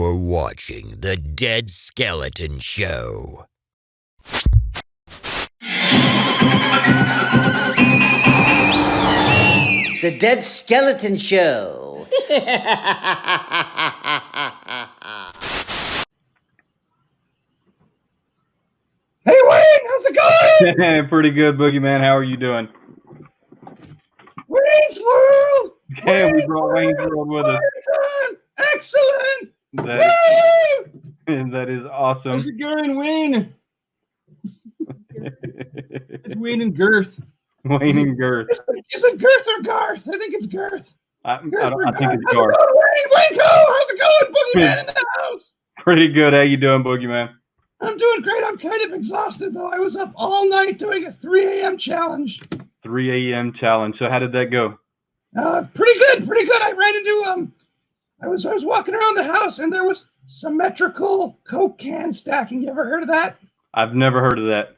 You're watching The Dead Skeleton Show. The Dead Skeleton Show. Hey, Wayne, how's it going? Pretty good, Boogieman. How are you doing? Wayne's World! Yeah, we brought Wayne's World with us. Excellent! That is awesome. How's it going, Wayne? It's Wayne and Girth. Wayne and Girth. Is it Girth or Garth? I think it's Girth. I think it's How's Garth. it going, Wayne? WayneKo, how's it going? Boogieman in the house. Pretty good. How you doing, Boogieman? I'm doing great. I'm kind of exhausted, though. I was up all night doing a 3 a.m. challenge. 3 a.m. challenge. So how did that go? Pretty good. Pretty good. I ran into I was walking around the house and there was symmetrical Coke can stacking. You ever heard of that? I've never heard of that.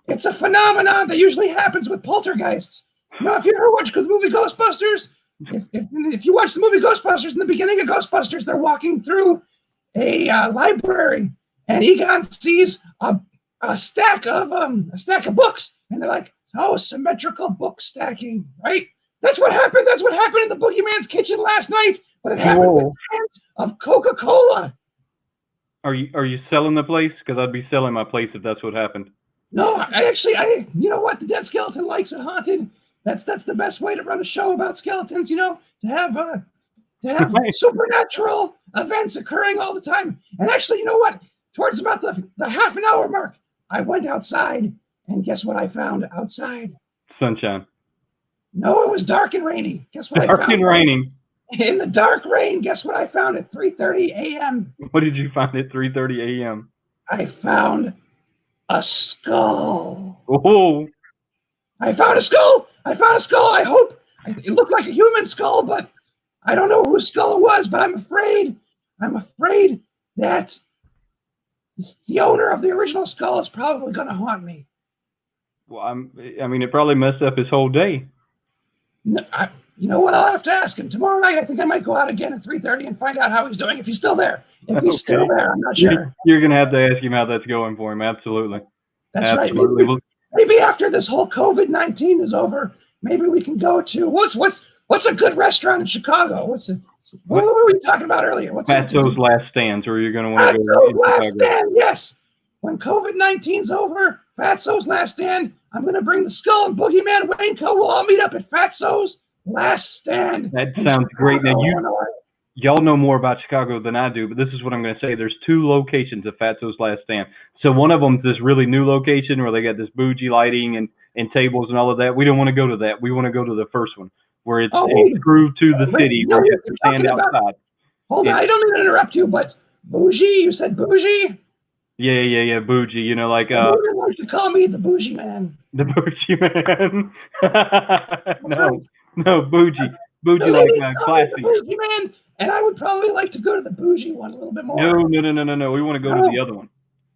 It's a phenomenon that usually happens with poltergeists. Now, if you ever watch the movie Ghostbusters, if you watch the movie Ghostbusters, in the beginning of Ghostbusters, they're walking through a library, and Egon sees a stack of books, and they're like, "Oh, symmetrical book stacking, right?" That's what happened. That's what happened in the Boogeyman's kitchen last night. But it happened with cans of Coca-Cola. Are you selling the place? Because I'd be selling my place if that's what happened. No, you know what? The Dead Skeleton likes it haunted. That's the best way to run a show about skeletons. You know, to have supernatural events occurring all the time. And actually, you know what? Towards about the half an hour mark, I went outside, and guess what I found outside? Sunshine. No, it was dark and rainy. Guess what I found? Dark and raining. In the dark rain, guess what I found at 3:30 a.m.? What did you find at 3:30 a.m.? I found a skull. Oh. I found a skull. I hope it looked like a human skull, but I don't know whose skull it was. But I'm afraid that the owner of the original skull is probably going to haunt me. Well, I mean, it probably messed up his whole day. No, you know what? I'll have to ask him tomorrow night. I think I might go out again at 3:30 and find out how he's doing. If he's still there. If he's still there, I'm not sure. You're going to have to ask him how that's going for him. Absolutely. That's Absolutely. Right. Maybe after this whole COVID-19 is over, maybe we can go to what's a good restaurant in Chicago? What were we talking about earlier? Fatso's Last Stands, where you're going to want to go. Fatso's Last Stand, yes. When COVID-19's over, Fatso's Last Stand, I'm going to bring the Skull and Boogeyman WayneKo. We'll all meet up at Fatso's Last Stand. That sounds great. Now, y'all know more about Chicago than I do, but this is what I'm going to say. There's 2 locations of Fatso's Last Stand. So one of them's this really new location where they got this bougie lighting and tables and all of that. We don't want to go to that. We want to go to the first one where it's true to the city where you have to stand outside. Hold on, I don't mean to interrupt you, but bougie? You said bougie? Yeah, bougie. You know, like Women like to call me the bougie man. The bougie man. no, bougie. Bougie like classy. Bougie man, and I would probably like to go to the bougie one a little bit more. No. We want to go to the other one.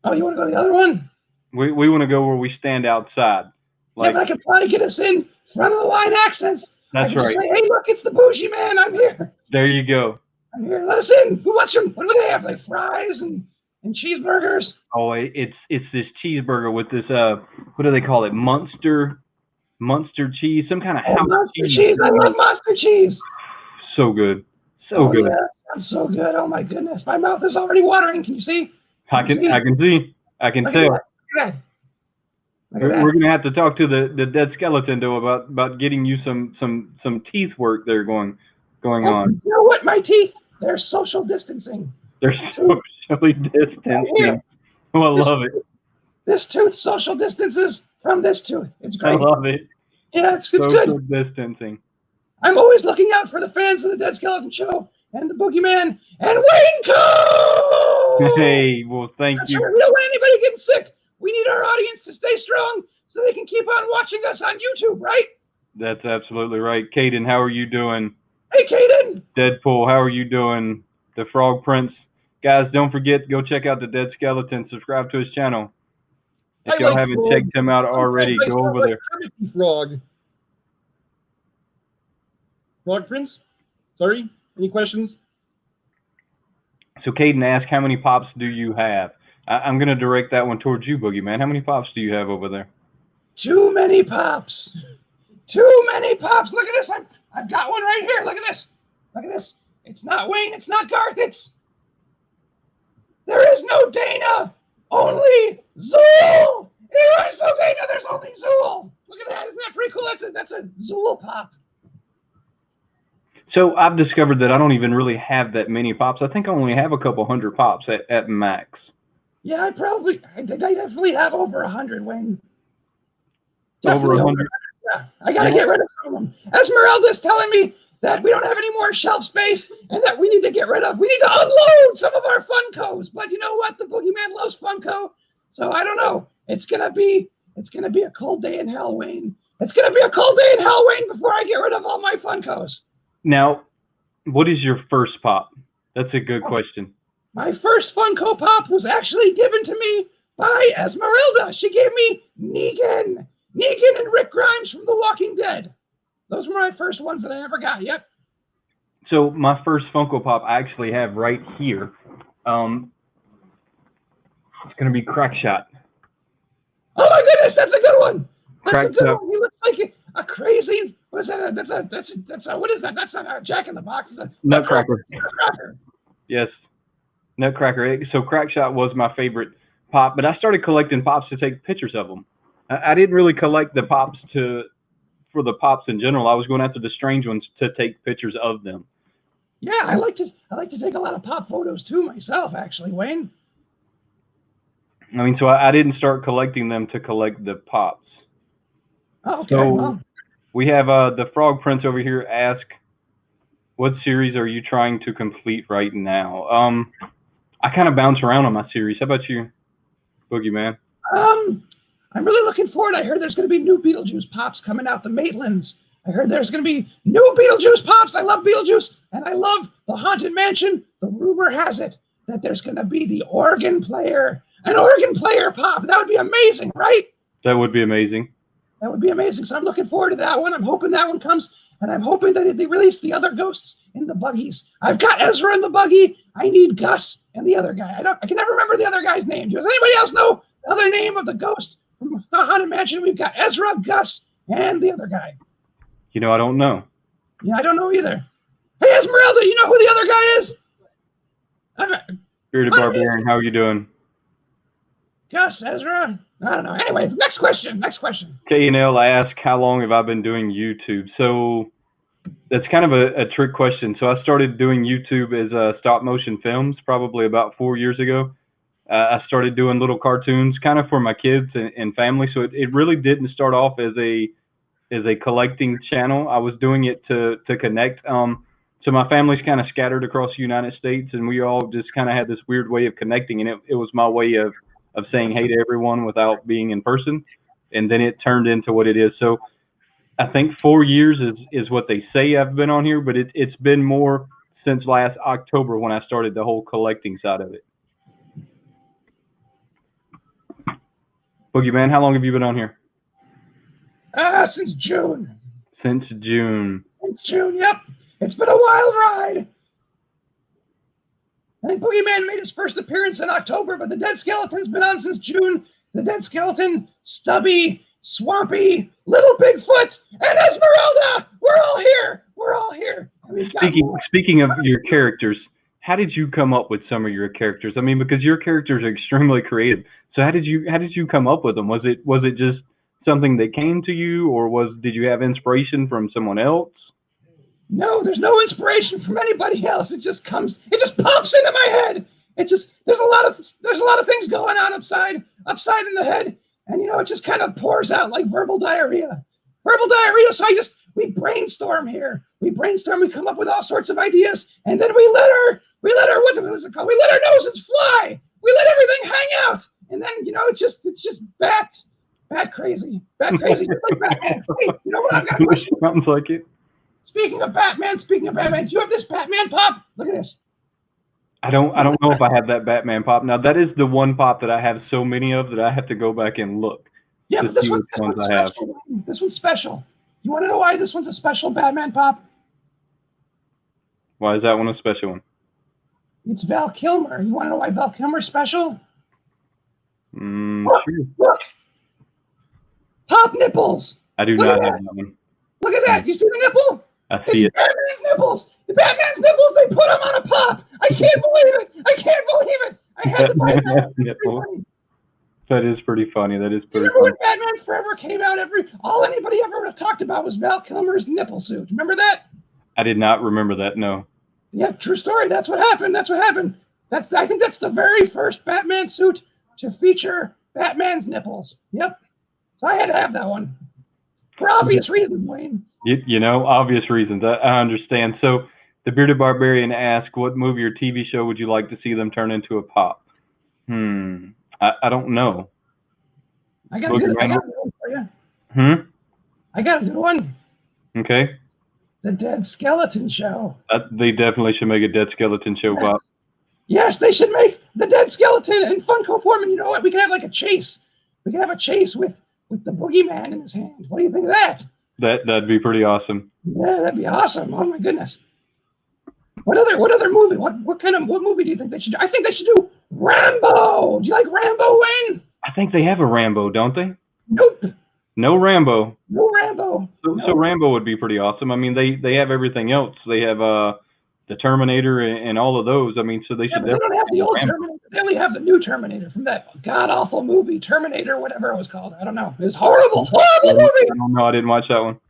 Oh, you want to go to the other one? We want to go where we stand outside. Like, yeah, but I could probably get us in front of the line accents. That's right. Say, hey, look, it's the bougie man. I'm here. There you go. I'm here. Let us in. What do they have? Like fries and cheeseburgers? Oh, it's this cheeseburger with this what do they call it? Monster cheese, some kind of house monster cheese. I love monster cheese. So good. So good. Yeah, that's so good. Oh my goodness. My mouth is already watering. Can you see? I can see. I can tell. Look at that. We're gonna have to talk to the dead skeleton though about getting you some teeth work there going on. You know what? My teeth, they're social distancing. They're socially distancing. Oh, I love it. This tooth social distances from this tooth. It's great. I love it. Yeah, it's social good. Distancing. I'm always looking out for the fans of the Dead Skeleton Show and the Boogeyman and WayneKo. Hey, well, thank you. Right. We don't want anybody getting sick. We need our audience to stay strong so they can keep on watching us on YouTube, right? That's absolutely right. Caden, how are you doing? Hey, Caden. Deadpool, how are you doing? The Frog Prince. Guys, don't forget to go check out the Dead Skeleton. Subscribe to his channel. If y'all haven't checked him out already, go over there. Frog Prince? Sorry? Any questions? So Caden asked, how many pops do you have? I'm going to direct that one towards you, Boogieman. How many pops do you have over there? Too many pops. Too many pops. Look at this. I've got one right here. Look at this. Look at this. It's not Wayne. It's not Garth. There is no Dana. Only Zool. There is no Dana. There's only Zool. Look at that. Isn't that pretty cool? That's a Zool pop. So I've discovered that I don't even really have that many pops. I think I only have a couple hundred pops at max. Yeah, I definitely have over 100, Wayne. Definitely over 100? Yeah, I got to get rid of some of them. Esmeralda's telling me that we don't have any more shelf space and that we need to get rid of. We need to unload some of our Funkos. But you know what? The Boogieman loves Funko. So I don't know. It's gonna be a cold day in hell, Wayne. It's gonna be a cold day in hell, Wayne, before I get rid of all my Funkos. Now, what is your first pop? That's a good question. My first Funko Pop was actually given to me by Esmeralda. She gave me Negan and Rick Grimes from The Walking Dead. Those were my first ones that I ever got. Yep. So my first Funko Pop I actually have right here. It's gonna be Crackshot. Oh my goodness, that's a good one. That's a good Crackshot. one. He looks like a crazy. What is that? That's a what is that? That's not a Jack in the Box. It's a Nutcracker. Nutcracker. Yes, Nutcracker. So Crackshot was my favorite pop, but I started collecting pops to take pictures of them. I didn't really collect the pops for the pops in general. I was going after the strange ones to take pictures of them. Yeah, I like to take a lot of pop photos too myself, actually, Wayne. I mean, so I didn't start collecting them to collect the pops. Oh, okay. So Well, we have the Frog Prince over here ask, what series are you trying to complete right now? I kind of bounce around on my series. How about you, Boogieman? I'm really looking forward. I heard there's going to be new Beetlejuice pops coming out, the Maitlands. I heard there's going to be new Beetlejuice pops. I love Beetlejuice, and I love the Haunted Mansion. The rumor has it that there's going to be an organ player pop. That would be amazing, right? That would be amazing. That would be amazing. So I'm looking forward to that one. I'm hoping that one comes, and I'm hoping that they release the other ghosts in the buggies. I've got Ezra in the buggy. I need Gus and the other guy. I can never remember the other guy's name. Does anybody else know the other name of the ghost from the Haunted Mansion? We've got Ezra, Gus, and the other guy. You know, I don't know. Yeah, I don't know either. Hey, Esmeralda, you know who the other guy is? Bearded Barbarian, how are you doing? Gus, Ezra. I don't know. Anyway, next question. K&L asked, how long have I been doing YouTube? So that's kind of a trick question. So I started doing YouTube as stop motion films probably about 4 years ago. I started doing little cartoons kind of for my kids and family. So it really didn't start off as a collecting channel. I was doing it to connect. So my family's kind of scattered across the United States, and we all just kind of had this weird way of connecting, and it was my way of saying hey to everyone without being in person, and then it turned into what it is. So I think 4 years is what they say I've been on here, but it's been more since last October when I started the whole collecting side of it. Boogieman, how long have you been on here? Since June. Since June. Since June, yep. It's been a wild ride. I think Boogieman made his first appearance in October, but the Dead Skeleton's been on since June. The Dead Skeleton, Stubby, Swampy, Little Bigfoot, and Esmeralda. We're all here. We're all here. Speaking of your characters, how did you come up with some of your characters? I mean, because your characters are extremely creative. So how did you come up with them? Was it just something that came to you, or did you have inspiration from someone else? No, there's no inspiration from anybody else. It just pops into my head. There's a lot of things going on upside in the head, and it just kind of pours out like verbal diarrhea. So we brainstorm here. We come up with all sorts of ideas, and then we let our what's it called? We let our noses fly. We let everything hang out, and then it's just bat crazy, just like Batman. Hey, you know what? I've got a question. Sounds like it. Speaking of Batman, do you have this Batman pop? Look at this. I don't know if I have that Batman pop. Now that is the one pop that I have so many of that I have to go back and look. Yeah, but this one's special. This one's special. You want to know why this one's a special Batman pop? Why is that one a special one? It's Val Kilmer. You want to know why Val Kilmer's special? Sure. Look, pop nipples. I do Look not at have that. that one. Look at that. You see the nipple? I see it. Batman's nipples. The Batman's nipples. They put them on a pop. I can't believe it. I can't believe it. I had to buy that. Nipple. That is pretty funny. That is pretty Remember funny. when Batman Forever came out? All anybody ever would have talked about was Val Kilmer's nipple suit. Remember that? I did not remember that. No. Yeah, true story. That's what happened. I think that's the very first Batman suit to feature Batman's nipples. Yep. So I had to have that one for obvious reasons, Wayne. Obvious reasons. I understand. So the Bearded Barbarian asked, what movie or TV show would you like to see them turn into a pop? I don't know. I got a good one for you. I got a good one. Okay. The Dead Skeleton Show. They definitely should make a Dead Skeleton Show pop. Yes, they should make the Dead Skeleton in Funko form. And you know what? We can have like a chase. We can have a chase with the Boogieman in his hand. What do you think of that? That'd be pretty awesome. Yeah, that'd be awesome. Oh my goodness. What other movie? What movie do you think they should do? I think they should do Rambo. Do you like Rambo, Wayne? I think they have a Rambo, don't they? Nope. No Rambo. No Rambo. So Rambo would be pretty awesome. I mean, they have everything else. They have the Terminator and all of those. I mean, so they should. But they don't have the old Terminator. They only have the new Terminator from that god awful movie, Terminator, whatever it was called. I don't know. It was horrible movie. I don't know. I didn't watch that one.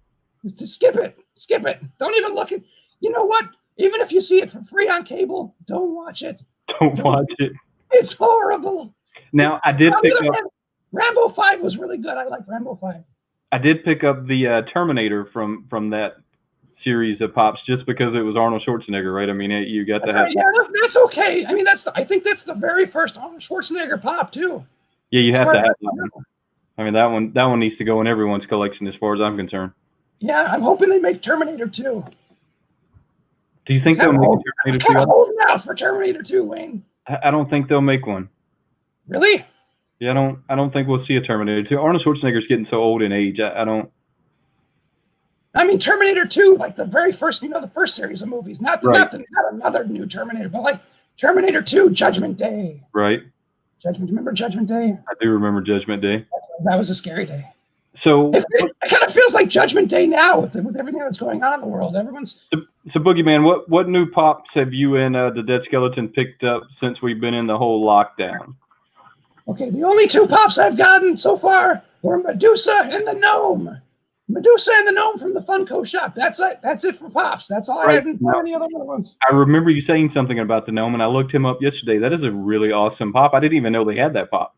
Just skip it. Skip it. Don't even look at. You know what? Even if you see it for free on cable, don't watch it. Don't watch it. It's horrible. Now I did pick up. Rambo 5 was really good. I like Rambo 5. I did pick up the Terminator from that series of pops just because it was Arnold Schwarzenegger, right? I mean, you got to have. Yeah, that's okay. I mean, I think that's the very first Arnold Schwarzenegger pop too. Yeah, you have to have that one. I mean, that one needs to go in everyone's collection as far as I'm concerned. Yeah, I'm hoping they make Terminator 2. Do you think they'll make a Terminator 2? I'm holding out for Terminator 2, Wayne. I don't think they'll make one. Really? Yeah, I don't think we'll see a Terminator 2. Arnold Schwarzenegger's getting so old in age. I don't. I mean, Terminator 2, like the very first, the first series of movies, not another new Terminator, but like Terminator 2, Judgment Day. Right. Remember Judgment Day? I do remember Judgment Day. That was a scary day. So it kind of feels like Judgment Day now with everything that's going on in the world. Everyone's. So Boogieman, what new pops have you and the Dead Skeleton picked up since we've been in the whole lockdown? Okay, the only two pops I've gotten so far were Medusa and the Gnome. Medusa and the Gnome from the Funko shop. That's it. That's it for pops. That's all. I haven't found any other ones. I remember you saying something about the Gnome, and I looked him up yesterday. That is a really awesome pop. I didn't even know they had that pop.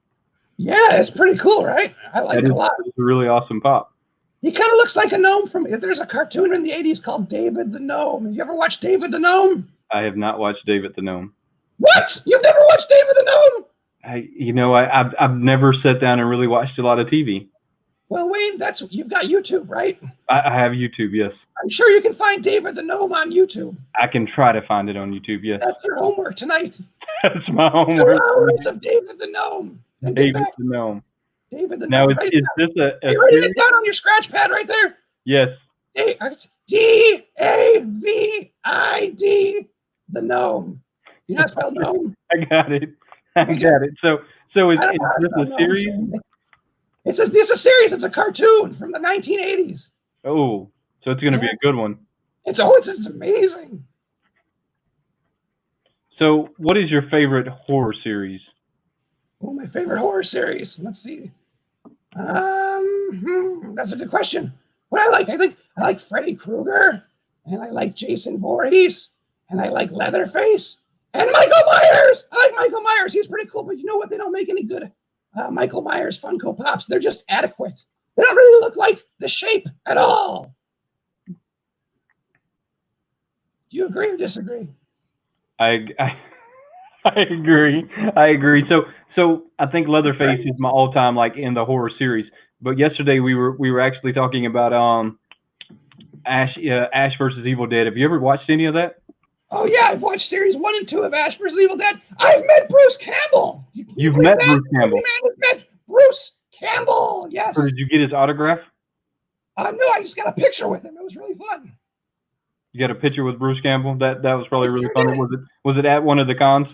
Yeah, it's pretty cool, right? I like it a lot. It's a really awesome pop. He kind of looks like a gnome there's a cartoon in the 80s called David the Gnome. Have you ever watched David the Gnome? I have not watched David the Gnome. What? You've never watched David the Gnome? I've never sat down and really watched a lot of TV. Well, Wayne, you've got YouTube, right? I have YouTube, yes. I'm sure you can find David the Gnome on YouTube. I can try to find it on YouTube, yes. That's your homework tonight. That's my homework. 2 hours of David the Gnome. David the Gnome. David the Now, Gnome. is this a you writing it down on your scratch pad right there? Yes. D-A-V-I-D, the Gnome. You know how to spell gnome? I got it. So is this a series? It's a series. It's a cartoon from the 1980s. Oh, so it's going to be a good one. It's amazing. So what is your favorite horror series? Oh, my favorite horror series. Let's see. That's a good question. What I think I like Freddy Krueger, and I like Jason Voorhees, and I like Leatherface, and Michael Myers. I like Michael Myers. He's pretty cool, but you know what? They don't make any good Michael Myers Funko Pops. They're just adequate. They don't really look like the Shape at all. Do you agree or disagree? I agree. So I think Leatherface is my all-time in the horror series. But yesterday we were actually talking about Ash versus Evil Dead. Have you ever watched any of that? Oh yeah, I've watched series 1 and 2 of Ash versus Evil Dead. I've met Bruce Campbell. You've met Bruce Campbell. Man has met Bruce Campbell. Yes. Or did you get his autograph? No, I just got a picture with him. It was really fun. You got a picture with Bruce Campbell? That was probably really Sure funny. did. Was it at one of the cons?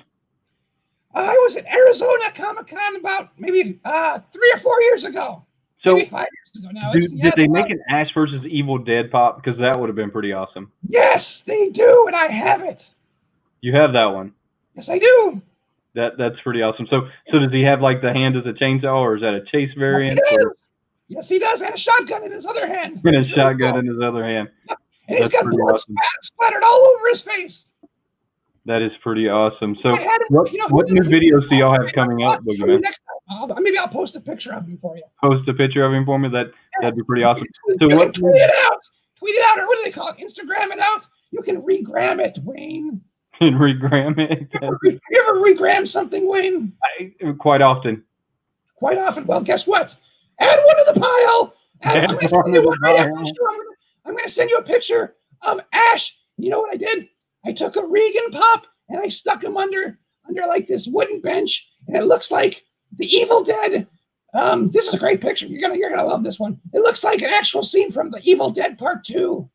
I was at Arizona Comic-Con about maybe 3 or 4 years ago. So maybe 5 years ago now. did they make an Ash versus Evil Dead pop? Because that would have been pretty awesome. Yes, they do, and I have it. You have that one. Yes, I do. That's pretty awesome. So does he have like the hand as a chainsaw, or is that a chase variant? Yes, he does, and a shotgun in his other hand. And a shotgun in his other hand. And he's got blood splattered all over his face. That is pretty awesome. So what what new videos do y'all have coming up, Boogieman? Next time. Maybe I'll post a picture of him for you. Post a picture of him for me? That'd be pretty awesome. So what? Tweet it out. Tweet it out, or what do they call it? Instagram it out. You can regram it, Wayne. And regram it. You ever regram something, Wayne? Quite often. Quite often. Well, guess what? Add one to the pile. I'm going to send you a picture of Ash. You know what I did? I took a Regan pop and I stuck him under like this wooden bench, and it looks like the Evil Dead. This is a great picture. You're gonna love this one. It looks like an actual scene from the Evil Dead Part 2.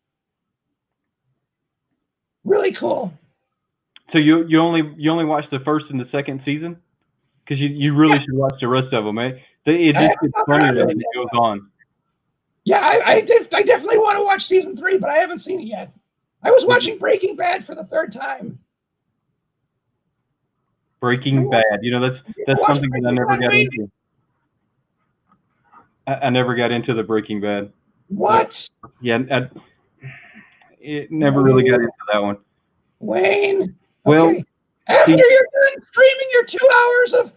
Really cool. So you only watched the first and the second season? Because you really should watch the rest of them, eh? It just gets funnier as it goes on. Yeah, I definitely want to watch season 3, but I haven't seen it yet. I was watching Breaking Bad for the 3rd time. Breaking Bad, that's something that I never got into. I never got into the Breaking Bad. What? Yeah, it never really got into that one. Wayne. Well, okay. After you're done streaming your 2 hours of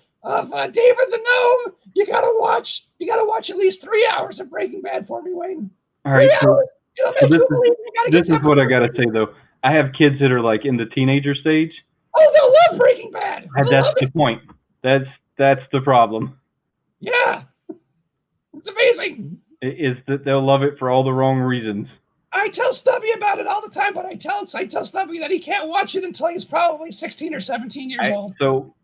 David the Gnome, you gotta watch at least 3 hours of Breaking Bad for me, Wayne. All right. So this is what I gotta say though. I have kids that are like in the teenager stage. Oh, they'll love Breaking Bad. That's the point. That's the problem. Yeah, it's amazing. Is that they'll love it for all the wrong reasons. I tell Stubby about it all the time, but I tell Stubby that he can't watch it until he's probably 16 or 17 years old. So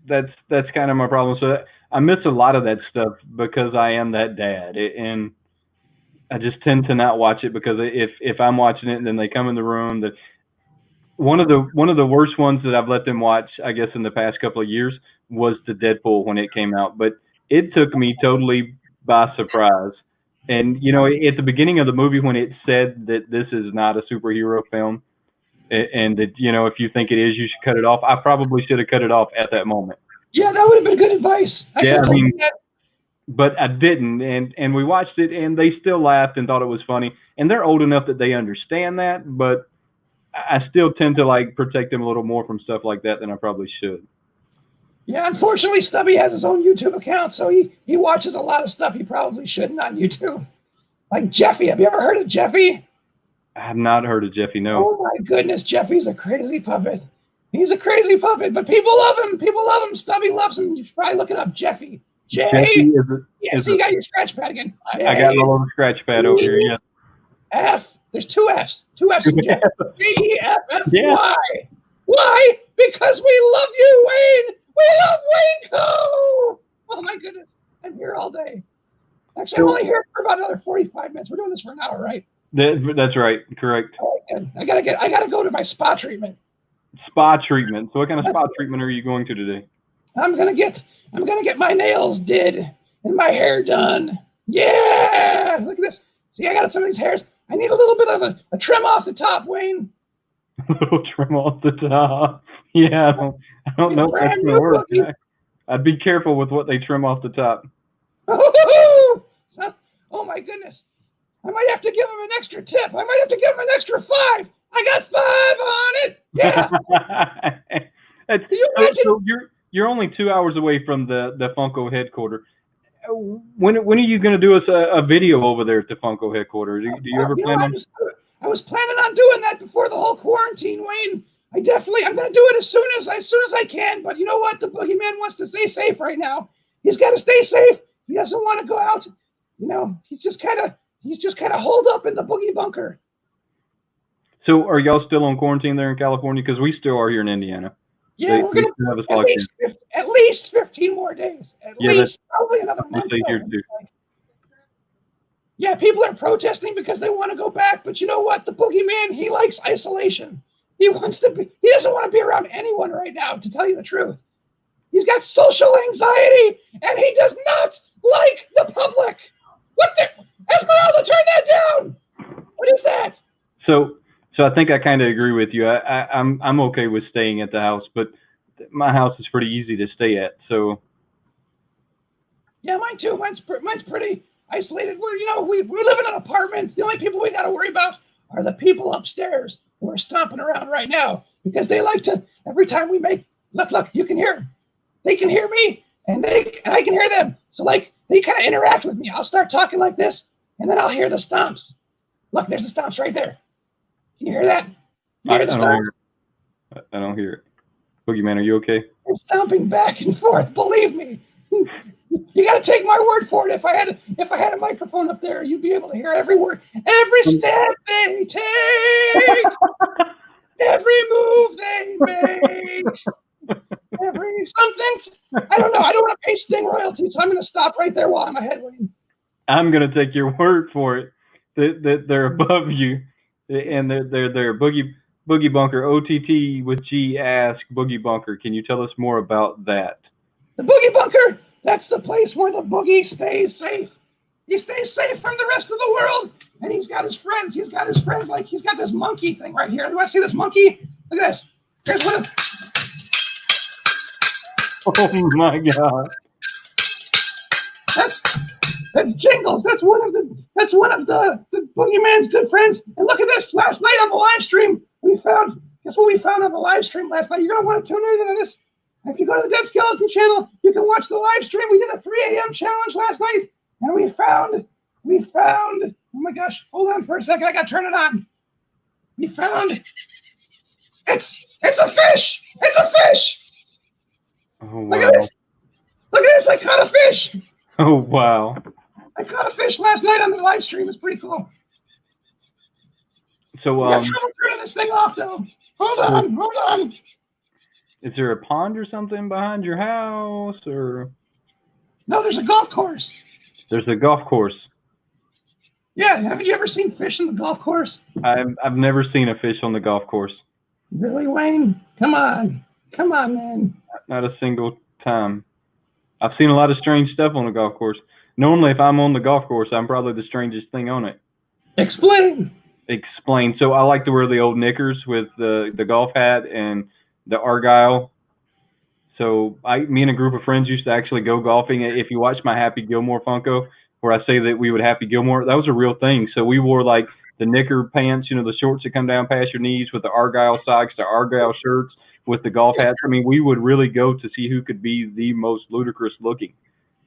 that's kind of my problem. So I miss a lot of that stuff because I am that dad, and I just tend to not watch it because if I'm watching it and then they come in the room, that one of the worst ones that I've let them watch, I guess, in the past couple of years was the Deadpool when it came out, but it took me totally by surprise. And, at the beginning of the movie when it said that this is not a superhero film and that, if you think it is, you should cut it off, I probably should have cut it off at that moment. Yeah, that would have been good advice. But I didn't. And we watched it and they still laughed and thought it was funny. And they're old enough that they understand that, but I still tend to protect them a little more from stuff like that than I probably should. Yeah, unfortunately, Stubby has his own YouTube account, so he watches a lot of stuff he probably shouldn't on YouTube. Like Jeffy. Have you ever heard of Jeffy? I have not heard of Jeffy, no. Oh, my goodness. Jeffy's a crazy puppet. He's a crazy puppet, but people love him. People love him. Stubby loves him. You should probably look it up. Jeffy. So you got your scratch pad again. I got a little scratch pad over here, yeah. F. There's 2 F's. 2 F's in Jeffy. G-E-F-F-Y. Yeah. Why? Because we love you, Wayne. We love WayneKo! Oh my goodness. I'm here all day. Actually, I'm only here for about another 45 minutes. We're doing this for an hour, right? That's right. Correct. All right, good. I gotta go to my spa treatment. Spa treatment. So what kind of spa treatment are you going to today? I'm gonna get my nails did and my hair done. Yeah! Look at this. See, I got some of these hairs. I need a little bit of a trim off the top, Wayne. A little trim off the top. Yeah, I don't know if that's going to work. I'd be careful with what they trim off the top. Oh my goodness. I might have to give him an extra tip. I might have to give him an extra 5. I got 5 on it. Yeah. Can you imagine? So you're only 2 hours away from the Funko headquarters. When are you going to do us a video over there at the Funko headquarters? Do you ever plan on? I was planning on doing that before the whole quarantine, Wayne. I'm going to do it as soon as I can. But you know what? The Boogeyman wants to stay safe right now. He's got to stay safe. He doesn't want to go out. He's just kind of holed up in the boogie bunker. So are y'all still on quarantine there in California? Because we still are here in Indiana. Yeah, we're going to have at least 15 more days. At least probably another month. Here too. Yeah, people are protesting because they want to go back, but you know what? The Boogeyman, he likes isolation. He doesn't want to be around anyone right now, to tell you the truth. He's got social anxiety, and he does not like the public. What the? Esmeralda, turn that down! What is that? So I think I kind of agree with you. I'm okay with staying at the house, but my house is pretty easy to stay at. So yeah, mine too. Mine's pretty isolated. We live in an apartment. The only people we got to worry about are the people upstairs who are stomping around right now because they like to. Every time we make look, you can hear them. They can hear me, and I can hear them. So like they kind of interact with me. I'll start talking like this, and then I'll hear the stomps. Look, there's the stomps right there. Can you hear that? You hear the stomps? I don't hear it. Boogeyman, are you okay? I'm stomping back and forth. Believe me. You got to take my word for it. If I had a microphone up there, you'd be able to hear every word, every step they take, every move they make, every something's. I don't know. I don't want to pay Sting royalties, so I'm going to stop right there while I'm ahead, Wayne. I'm going to take your word for it that they're above you, and they're Boogie Bunker. OTT with G ask Boogie Bunker. Can you tell us more about that? The Boogie Bunker. That's the place where the boogie stays safe. He stays safe from the rest of the world. And he's got his friends. He's got this monkey thing right here. You want to see this monkey? Look at this. Here's one of. Oh my God. That's Jingles. That's one of the Boogeyman's good friends. And look at this. Last night on the live stream, guess what we found on the live stream last night? You're gonna want to tune into this. If you go to the Dead Skeleton channel, you can watch the live stream. We did a 3 a.m. challenge last night, and we found, oh my gosh, hold on for a second. I got to turn it on. We found, it's a fish. It's a fish. Oh, wow. Look at this. Look at this. I caught a fish. Oh, wow. I caught a fish last night on the live stream. It's pretty cool. So, I got trouble turning this thing off, though. Hold on. Is there a pond or something behind your house, or? No, there's a golf course. There's a golf course. Yeah, haven't you ever seen fish in the golf course? I've never seen a fish on the golf course. Really, Wayne? Come on, man. Not a single time. I've seen a lot of strange stuff on the golf course. Normally, if I'm on the golf course, I'm probably the strangest thing on it. Explain. So I like to wear the old knickers with the golf hat and the Argyle. So me and a group of friends used to actually go golfing. If you watch my Happy Gilmore Funko, where I say that we would Happy Gilmore, that was a real thing. So we wore like the knicker pants, the shorts that come down past your knees with the Argyle socks, the Argyle shirts with the golf hats. I mean, we would really go to see who could be the most ludicrous looking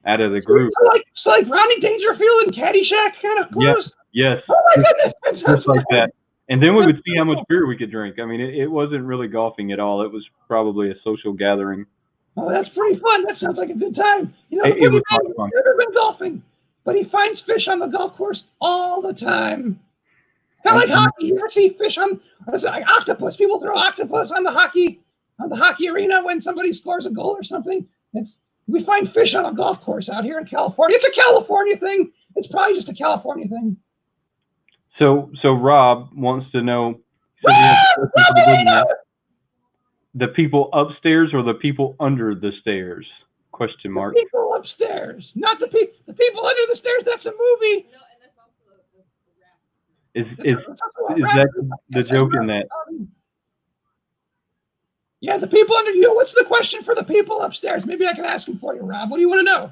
out of the group. So like Rodney Dangerfield and Caddyshack kind of clothes? Yes. Oh my goodness. Just like that. And then we would see how much beer we could drink. I mean, it wasn't really golfing at all. It was probably a social gathering. Oh, that's pretty fun. That sounds like a good time. The it was Boogeyman has never been golfing, but he finds fish on the golf course all the time. Kind of like hockey. You ever see fish on, like octopus? People throw octopus on the hockey arena when somebody scores a goal or something. We find fish on a golf course out here in California. It's a California thing. It's probably just a California thing. So Rob wants to know the people upstairs or the people under the stairs? Question mark. The people upstairs, not the people. The people under the stairs. That's a movie. No, and that's also the rap. Is that the joke in that? Yeah, the people under you. What's the question for the people upstairs? Maybe I can ask him for you, Rob. What do you want to know?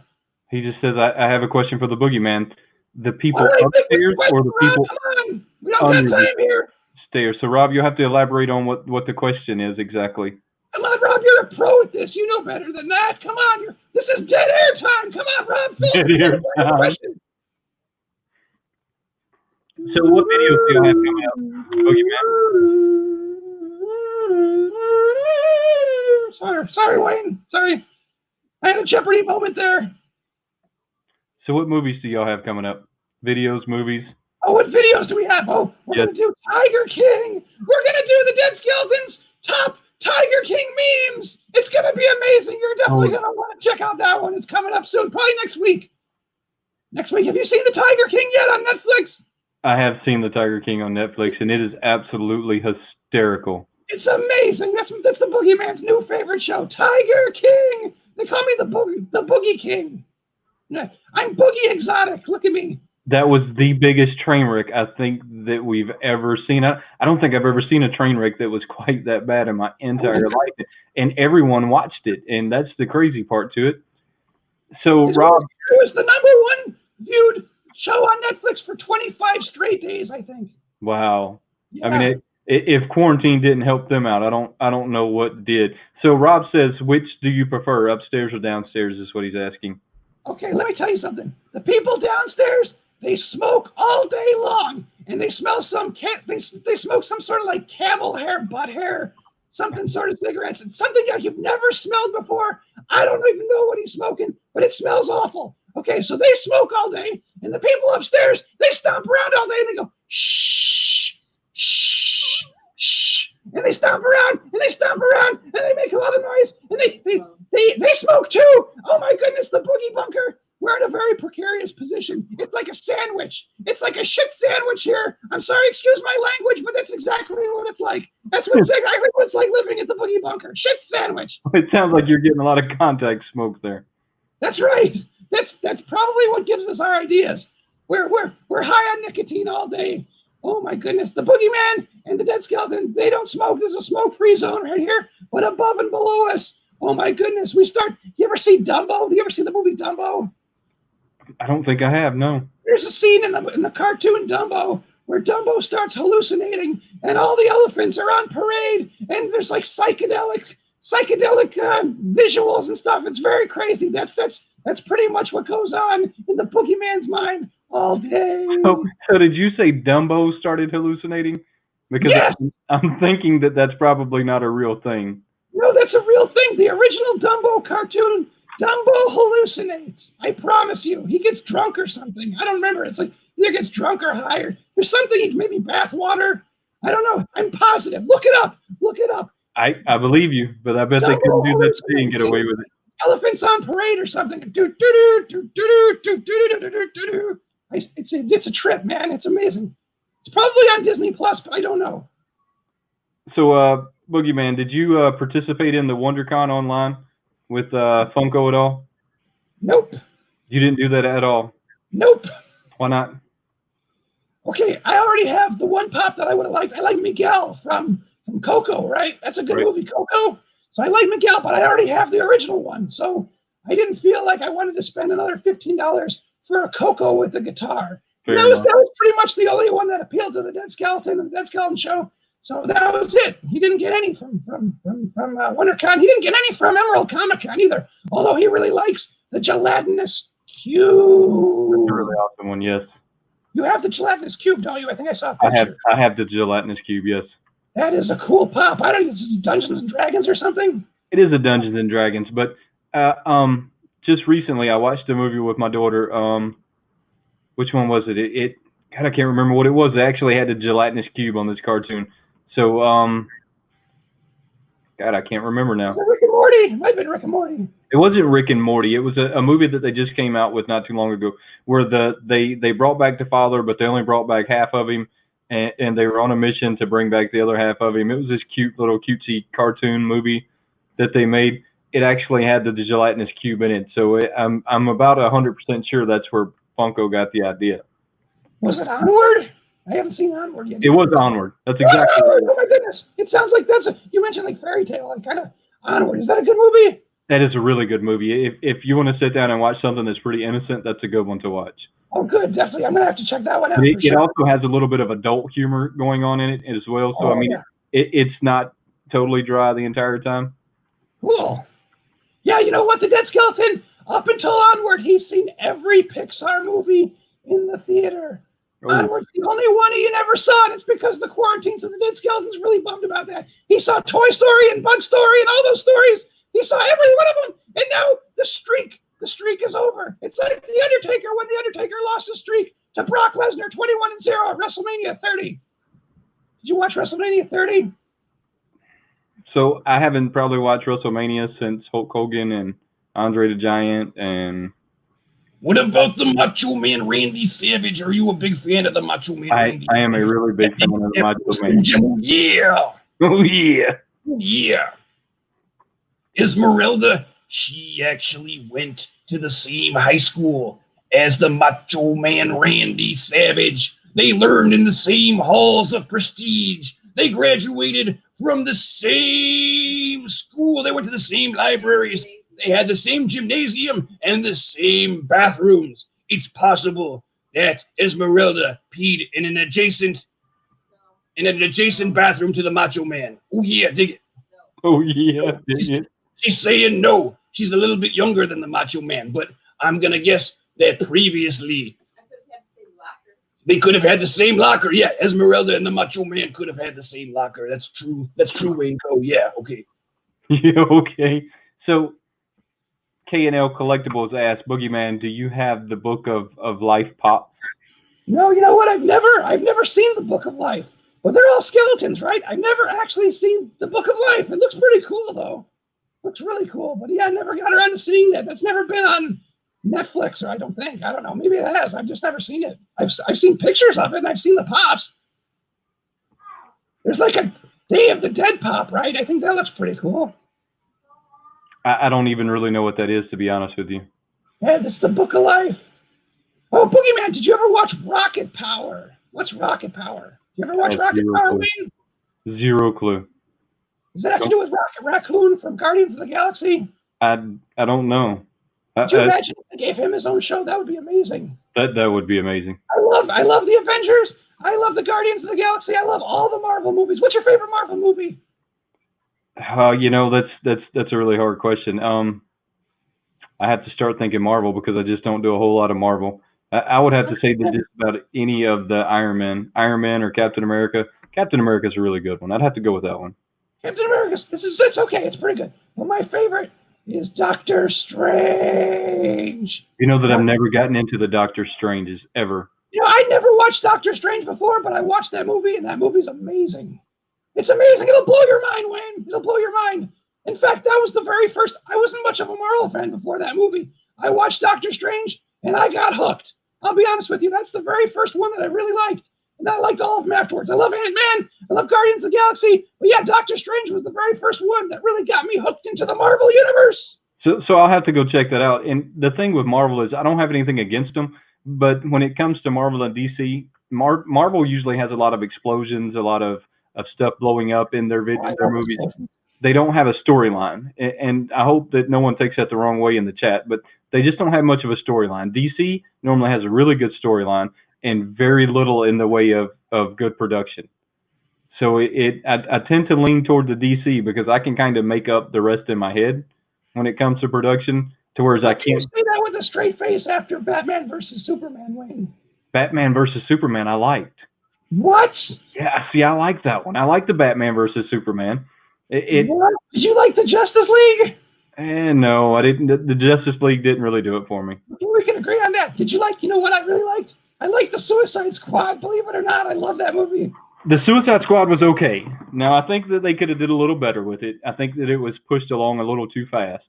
He just says, I have a question for the Boogeyman. The people upstairs or the people we don't got time here. Stairs. So, Rob, you'll have to elaborate on what the question is exactly. Come on, Rob. You're a pro at this. You know better than that. Come on. This is dead air time. Come on, Rob. Dead air time. So, what videos do you have coming up, Boogeyman? Sorry, Wayne. Sorry. I had a Jeopardy moment there. So what movies do y'all have coming up? Videos, movies? Oh, what videos do we have? Oh, we're going to do Tiger King. We're going to do the Dead Skeletons top Tiger King memes. It's going to be amazing. You're definitely going to want to check out that one. It's coming up soon, probably next week. Next week. Have you seen The Tiger King yet on Netflix? I have seen The Tiger King on Netflix, and it is absolutely hysterical. It's amazing. That's the Boogeyman's new favorite show, Tiger King. They call me the Boogie King. I'm Boogie Exotic. Look at me. That was the biggest train wreck I think that we've ever seen. I don't think I've ever seen a train wreck that was quite that bad in my entire life. And everyone watched it, and that's the crazy part to it. So, Rob, it was the number 1 viewed show on Netflix for 25 straight days, I think. Wow. Yeah. I mean, if quarantine didn't help them out, I don't know what did. So Rob says, which do you prefer, upstairs or downstairs? Is what he's asking. Okay, let me tell you something. The people downstairs, they smoke all day long, and they smell they smoke some sort of like camel hair, butt hair, something sort of cigarettes. It's something you've never smelled before. I don't even know what he's smoking, but it smells awful. Okay, so they smoke all day, and the people upstairs, they stomp around all day, and they go, shh, shh, shh. And they stomp around, and they stomp around, and they make a lot of noise, and they smoke too. Oh my goodness, the boogie bunker. We're in a very precarious position. It's like a sandwich. It's like a shit sandwich here. I'm sorry, excuse my language, but that's exactly what it's like. That's exactly what it's like living at the boogie bunker. Shit sandwich. It sounds like you're getting a lot of contact smoke there. That's right. That's probably what gives us our ideas. We're high on nicotine all day. Oh my goodness, the Boogeyman and the Dead Skeleton, they don't smoke. There's a smoke-free zone right here, but above and below us, oh my goodness, you ever see Dumbo? Do you ever see the movie Dumbo? I don't think I have, no. There's a scene in the cartoon Dumbo where Dumbo starts hallucinating and all the elephants are on parade and there's like psychedelic visuals and stuff. It's very crazy. That's pretty much what goes on in the Boogeyman's mind all day. So did you say Dumbo started hallucinating? Because yes. I'm thinking that that's probably not a real thing. No, that's a real thing. The original Dumbo cartoon, Dumbo hallucinates. I promise you. He gets drunk or something. I don't remember. It's like either gets drunk or higher. There's something, maybe bathwater. I don't know. I'm positive. Look it up. Look it up. I believe you, but I bet Dumbo they couldn't do that today and get away with it. Elephants on parade or something. It's a trip, man. It's amazing. It's probably on Disney Plus, but I don't know. So, Boogeyman, did you participate in the WonderCon online with Funko at all? Nope. You didn't do that at all? Nope. Why not? Okay, I already have the one pop that I would have liked. I like Miguel from Coco, right? That's a good movie, Coco. So I like Miguel, but I already have the original one. So I didn't feel like I wanted to spend another $15 for a Coco with a guitar. That was pretty much the only one that appealed to the Dead Skeleton and the Dead Skeleton Show. So that was it. He didn't get any from WonderCon. He didn't get any from Emerald Comic Con either. Although he really likes the gelatinous cube. That's a really awesome one, yes. You have the gelatinous cube, don't you? I think I saw a picture. I have the gelatinous cube, yes. That is a cool pop. I don't know, is it Dungeons and Dragons or something? It is a Dungeons and Dragons, but just recently I watched a movie with my daughter. Which one was it? God, I can't remember what it was. They actually had the gelatinous cube on this cartoon. So, God, I can't remember now. Was it Rick and Morty? It might have been Rick and Morty. It wasn't Rick and Morty. It was a movie that they just came out with not too long ago, where they brought back the father, but they only brought back half of him, and they were on a mission to bring back the other half of him. It was this cute little cutesy cartoon movie that they made. It actually had the gelatinous cube in it, so I'm about 100% sure that's where Funko got the idea. Was it Onward? I haven't seen Onward yet. It was Onward. That's exactly right. Oh my goodness! It sounds like you mentioned like fairy tale, like kind of Onward. Is that a good movie? That is a really good movie. If you want to sit down and watch something that's pretty innocent, that's a good one to watch. Oh, good. Definitely. I'm going to have to check that one out. It also has a little bit of adult humor going on in it as well. So, it's not totally dry the entire time. Cool. Yeah, you know what? The Dead Skeleton, up until Onward, he's seen every Pixar movie in the theater. Oh. Onward's the only one he never saw, and it's because the quarantine, so the Dead Skeleton's really bummed about that. He saw Toy Story and Bug Story and all those stories. He saw every one of them, and now the streak is over. It's like The Undertaker when The Undertaker lost his streak to Brock Lesnar 21-0 at WrestleMania 30. Did you watch WrestleMania 30? So I haven't probably watched WrestleMania since Hulk Hogan and Andre the Giant and What about the Macho Man Randy Savage? Are you a big fan of the Macho Man Randy? I am a really big fan of the Macho Man. Yeah. Oh yeah. Yeah. Esmeralda, she actually went to the same high school as the Macho Man Randy Savage. They learned in the same halls of prestige. They graduated from the same school. They went to the same libraries. They had the same gymnasium and the same bathrooms. It's possible that Esmeralda peed in an adjacent bathroom to the Macho Man. Oh yeah, dig it. Oh yeah. She's saying no. She's a little bit younger than the Macho Man, but I'm gonna guess that previously they could have had the same locker. Yeah, Esmeralda and the Macho Man could have had the same locker. That's true. That's true, WayneKo. Yeah, okay. Yeah, okay. So K&L Collectibles asked, Boogieman, do you have the Book of Life Pop? No, you know what? I've never seen the Book of Life. But they're all skeletons, right? I've never actually seen the Book of Life. It looks pretty cool, though. Looks really cool. But yeah, I never got around to seeing that. That's never been on Netflix, or I don't think. I don't know. Maybe it has. I've just never seen it. I've seen pictures of it, and I've seen the pops. There's like a Day of the Dead pop, right? I think that looks pretty cool. I don't even really know what that is, to be honest with you. Yeah, that's the Book of Life. Oh, Boogieman, did you ever watch Rocket Power? What's Rocket Power? You ever watch Rocket Power, Wayne? Zero clue. Does that have to do with Rocket Raccoon from Guardians of the Galaxy? I don't know. Could you imagine if they gave him his own show? That would be amazing. That would be amazing. I love the Avengers. I love the Guardians of the Galaxy. I love all the Marvel movies. What's your favorite Marvel movie? You know, that's a really hard question. I have to start thinking Marvel because I just don't do a whole lot of Marvel. I would have to say that just about any of the Iron Man or Captain America. Captain America is a really good one. I'd have to go with that one. Captain America, it's okay. It's pretty good. Well, my favorite is Doctor Strange. You know that I've never gotten into the Doctor Stranges ever. You know, I never watched Doctor Strange before, but I watched that movie, and that movie's amazing. It's amazing. It'll blow your mind, Wayne. It'll blow your mind. In fact, that was the very first. I wasn't much of a Marvel fan before that movie. I watched Doctor Strange, and I got hooked. I'll be honest with you. That's the very first one that I really liked. And I liked all of them afterwards. I love Ant-Man. I love Guardians of the Galaxy. But yeah, Doctor Strange was the very first one that really got me hooked into the Marvel Universe. So I'll have to go check that out. And the thing with Marvel is I don't have anything against them. But when it comes to Marvel and DC, Marvel usually has a lot of explosions, a lot of stuff blowing up in their movies. They don't have a storyline. And I hope that no one takes that the wrong way in the chat. But they just don't have much of a storyline. DC normally has a really good storyline and very little in the way of good production. So I tend to lean toward the DC because I can kind of make up the rest in my head when it comes to production, to whereas I can't. You say that with a straight face after Batman versus Superman, Wayne. Batman versus Superman, I liked. What? Yeah, see, I like that one. I like the Batman versus Superman. What? Did you like the Justice League? No, I didn't. The Justice League didn't really do it for me. We can agree on that. Did you like? You know what I really liked? I liked the Suicide Squad. Believe it or not, I love that movie. The Suicide Squad was okay. Now I think that they could have did a little better with it. I think that it was pushed along a little too fast.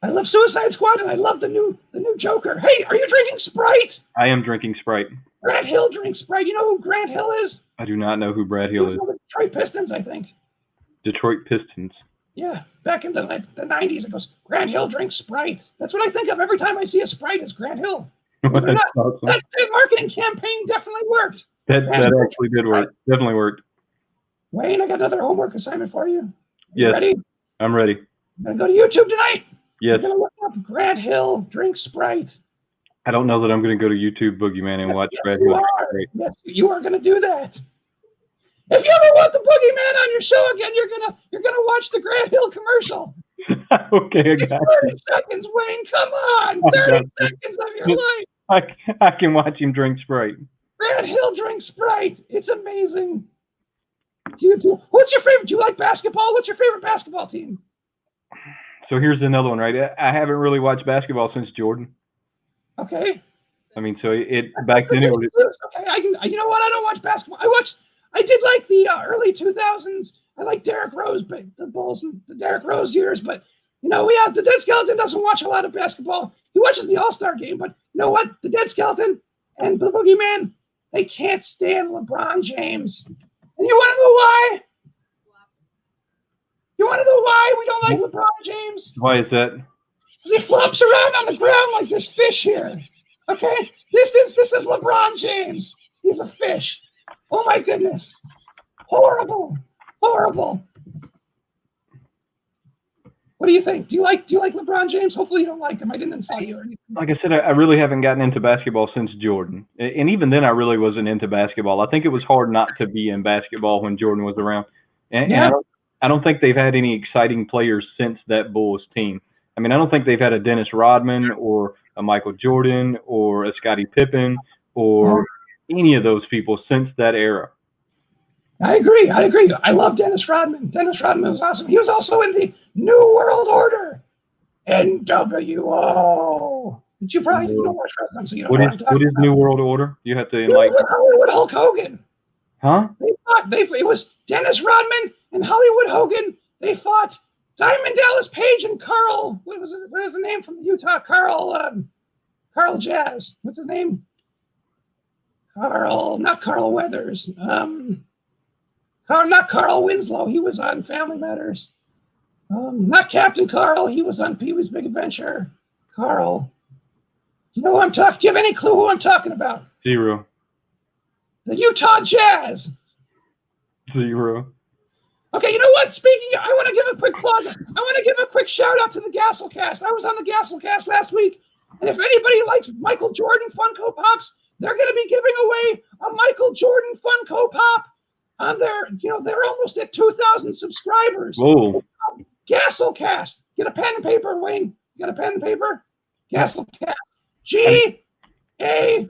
I love Suicide Squad, and I love the new Joker. Hey, are you drinking Sprite? I am drinking Sprite. Grant Hill drinks Sprite. You know who Grant Hill is? I do not know who Brad Hill is. The Detroit Pistons, I think. Detroit Pistons. Yeah, back in the 90s, it goes, Grant Hill drinks Sprite. That's what I think of every time I see a Sprite is Grant Hill. Awesome. That marketing campaign definitely worked. That actually did work. Definitely worked. Wayne, I got another homework assignment for you. Yes. Ready? I'm ready. I'm going to go to YouTube tonight. Yes. I'm going to look up Grant Hill drinks Sprite. I don't know that I'm going to go to YouTube, Boogieman, and watch Brad Hill. Yes, you are going to do that. If you ever want the Boogieman on your show again, you're gonna watch the Grant Hill commercial. Okay, I got it's 30 seconds, Wayne. Come on, 30 seconds of your life. I can watch him drink Sprite. Grant Hill drinks Sprite. It's amazing. What's your favorite? Do you like basketball? What's your favorite basketball team? So here's another one, right? I haven't really watched basketball since Jordan. Okay. I mean, so back then it was. Okay, you know what? I don't watch basketball. I did like the early 2000s. I like Derrick Rose, the Bulls and the Derrick Rose years, but the dead skeleton doesn't watch a lot of basketball. He watches the All-Star game, but you know what? The dead skeleton and the Boogeyman, they can't stand LeBron James. And you want to know why? You want to know why we don't like LeBron James? Why is that? Because he flops around on the ground like this fish here. Okay? This is LeBron James. He's a fish. Oh my goodness. Horrible. Horrible. What do you think? Do you like LeBron James? Hopefully you don't like him. I didn't insult you or anything. Like I said, I really haven't gotten into basketball since Jordan. And even then I really wasn't into basketball. I think it was hard not to be in basketball when Jordan was around. And I don't think they've had any exciting players since that Bulls team. I mean, I don't think they've had a Dennis Rodman or a Michael Jordan or a Scottie Pippen or any of those people since that era. I agree. I love Dennis Rodman. Dennis Rodman was awesome. He was also in the New World Order. NWO. But you probably don't watch wrestling, so you don't know what I'm talking What is about. New World Order? You have to enlighten. Hollywood Hulk Hogan. Huh? It was Dennis Rodman and Hollywood Hogan. They fought Diamond Dallas Page and Carl. What was the name from the Utah? Carl Jazz. What's his name? Not Carl Weathers. Not Carl Winslow. He was on Family Matters. Not Captain Carl. He was on Pee-wee's Big Adventure. Carl. You know who I'm talking? Do you have any clue who I'm talking about? Zero. The Utah Jazz. Zero. Okay, you know what? I want to give a quick plug. I want to give a quick shout out to the Gasselcast. I was on the Gasselcast last week, and if anybody likes Michael Jordan Funko Pops, they're going to be giving away a Michael Jordan Funko Pop on they're almost at 2,000 subscribers. Whoa. Gasselcast. Get a pen and paper, Wayne. You got a pen and paper? Gasselcast. GASTL.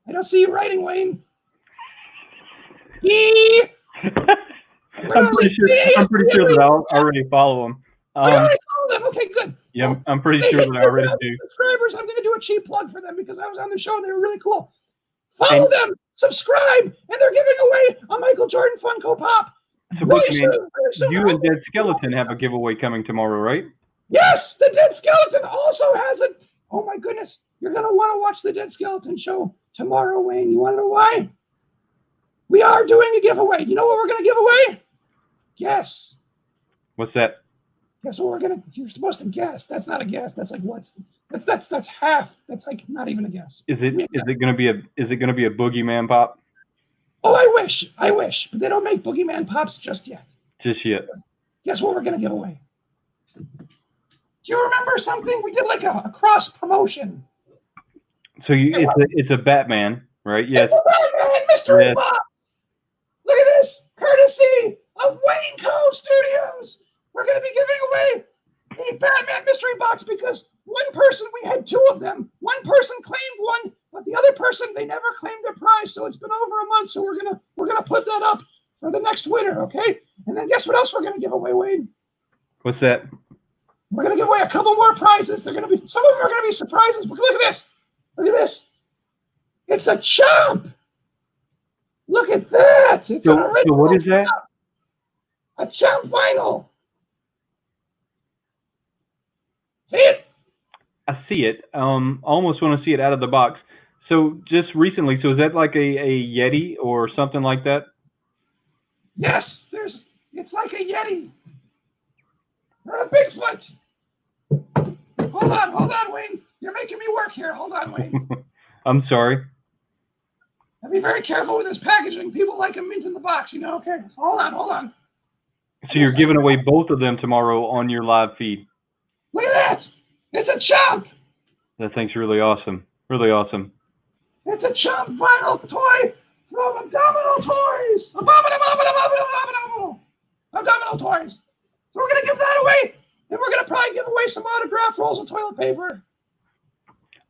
I don't see you writing, Wayne. I'm pretty sure that I'll already follow him. You already follow them. Okay, good. Yeah, I'm pretty sure that I already do. Subscribers, I'm going to do a cheap plug for them because I was on the show and they were really cool. Follow them, subscribe, and they're giving away a Michael Jordan Funko Pop. So, you and Dead Skeleton have a giveaway coming tomorrow, right? Yes, the Dead Skeleton also has it. Oh my goodness, you're going to want to watch the Dead Skeleton show tomorrow, Wayne. You want to know why? We are doing a giveaway. You know what we're going to give away? Guess. What's that? Guess what you're supposed to guess. That's not a guess. That's like that's half. That's like not even a guess. Is it going to be a Boogeyman pop? Oh, I wish, but they don't make Boogeyman pops just yet. Just yet. Guess what we're going to give away? Do you remember something? We did like a cross promotion. So it's a Batman, right? Yes. It's a Batman mystery box. Look at this, courtesy of WayneKo Studios. We're going to be giving away a Batman mystery box because one person, we had two of them. One person claimed one, but the other person, they never claimed their prize. So it's been over a month. So we're gonna put that up for the next winner, okay? And then guess what else we're gonna give away, Wayne? What's that? We're gonna give away a couple more prizes. Some of them are gonna be surprises. But look at this. Look at this. It's a chomp. Look at that. It's an original. So what is that? A chomp vinyl. See it? I see it. I almost want to see it out of the box. So just recently, so is that like a Yeti or something like that? Yes, it's like a Yeti. Or a Bigfoot. Hold on, Wayne. You're making me work here. Hold on, Wayne. I'm sorry. I'll be very careful with this packaging. People like them mint in the box, you know? Okay, hold on. So you're giving away both of them tomorrow on your live feed. Look at that. It's a chomp. That thing's really awesome. Really awesome. It's a chomp vinyl toy from Abdominal Toys. Abdominal Toys. So we're going to give that away. And we're going to probably give away some autographed rolls of toilet paper.